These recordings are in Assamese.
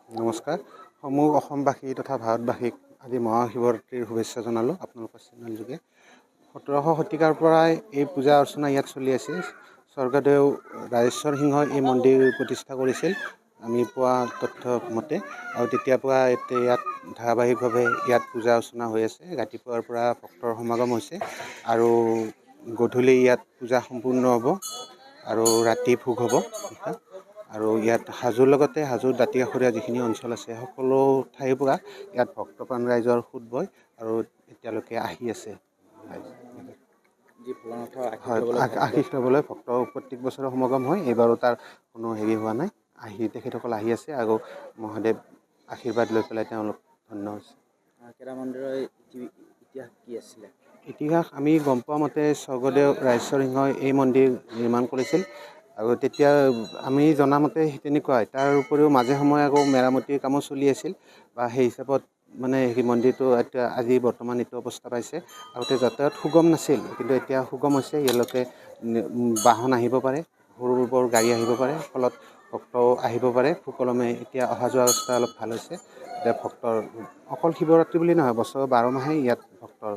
নমস্কাৰ। সমূহ অসমবাসী তথা ভাৰতবাসীক আজি মহাশিৱৰাত্ৰিৰ শুভেচ্ছা জনালোঁ আপোনালোকৰ চেনেল যোগে। 17শ শতিকাৰ পৰাই এই পূজা অৰ্চনা ইয়াত চলি আছে। স্বৰ্গদেউ ৰাজেশ্বৰ সিংহই এই মন্দিৰ প্ৰতিষ্ঠা কৰিছিল আমি পোৱা তথ্য মতে, আৰু তেতিয়াৰ পৰা ইয়াত ধাৰাবাহিকভাৱে ইয়াত পূজা অৰ্চনা হৈ আছে। ৰাতিপুৱাৰ পৰা ভক্তৰ সমাগম হৈছে আৰু গধূলি ইয়াত পূজা সম্পূৰ্ণ হ'ব আৰু ৰাতি ভোগ হ'ব আৰু ইয়াত হাজোৰ লগতে হাজোৰ দাঁতিকাষৰীয়া যিখিনি অঞ্চল আছে সকলো ঠাইৰ পৰা ইয়াত ভক্তপ্ৰাণ ৰাইজৰ সোঁত বয় আৰু এতিয়ালৈকে আহি আছে। আশীষ ল'বলৈ ভক্ত প্ৰত্যেক বছৰে সমাগম হয়। এইবাৰো তাৰ কোনো হেৰি হোৱা নাই, তেখেতসকল আহি আছে আৰু মহাদেৱ আশীৰ্বাদ লৈ পেলাই তেওঁলোক ধন্য হৈছে। কেদাৰ মন্দিৰৰ ইতিহাস কি আছিলে? ইতিহাস আমি গম পোৱা মতে স্বৰ্গদেউ ৰাজেশ্বৰ সিংহই এই মন্দিৰ নিৰ্মাণ কৰিছিল আৰু তেতিয়া আমি জনামতে তেনেকুৱাই। তাৰ উপৰিও মাজে সময়ে আকৌ মেৰামতিৰ কামো চলি আছিল বা সেই হিচাপত মানে সেই মন্দিৰটো এতিয়া আজি বৰ্তমান এইটো অৱস্থা পাইছে। আগতে যাতায়াত সুগম নাছিল, কিন্তু এতিয়া সুগম হৈছে। ইয়ালৈকে বাহন আহিব পাৰে, সৰু বৰ গাড়ী আহিব পাৰে, ফলত ভক্তও আহিব পাৰে সুকলমে। এতিয়া অহা যোৱা ৰাস্তা অলপ ভাল হৈছে। এতিয়া ভক্তৰ অকল শিৱৰাত্ৰি বুলি নহয়, বছৰৰ 12 মাহেই ইয়াত ভক্তৰ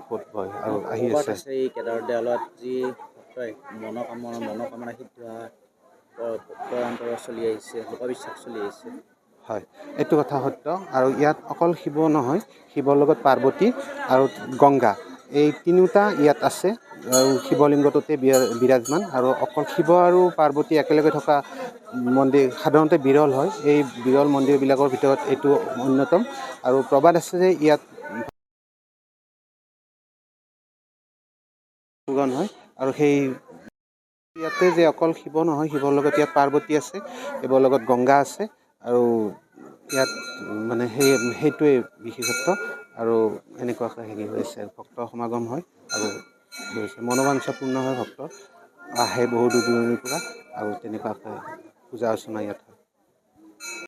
সোঁত বয় আৰু আহি আছে। এই কেদাৰৰ দেৱালয়ত যি ভক্তই মনোকামনা সিদ্ধ পৰম্পৰা চলি আহিছে, লোকবিশ্বাস চলি আহিছে। হয়, এইটো কথা সত্য। আৰু ইয়াত অকল শিৱ নহয়, শিৱৰ লগত পাৰ্বতী আৰু গংগা এই তিনিওটা ইয়াত আছে আৰু শিৱলিংগটোতে বিৰাজমান। আৰু অকল শিৱ আৰু পাৰ্বতী একেলগে থকা মন্দিৰ সাধাৰণতে বিৰল হয়। এই বিৰল মন্দিৰবিলাকৰ ভিতৰত এইটো অন্যতম। আৰু প্ৰবাদ আছে যে ইয়াত হয় আৰু সেই ইয়াতে যে অকল শিৱ নহয়, শিৱৰ লগত ইয়াত পাৰ্বতী আছে, শিৱৰ লগত গংগা আছে আৰু ইয়াত মানে সেইটোৱে বিশেষত্ব। আৰু এনেকুৱাকৈ হেৰি হৈছে, ভক্তৰ সমাগম হয় আৰু মনোবাঞ্ছা পূৰ্ণ হয়। ভক্তৰ আহে বহু দূৰ দূৰণিৰ পৰা আৰু তেনেকুৱাকৈ পূজা অৰ্চনা ইয়াত হয়।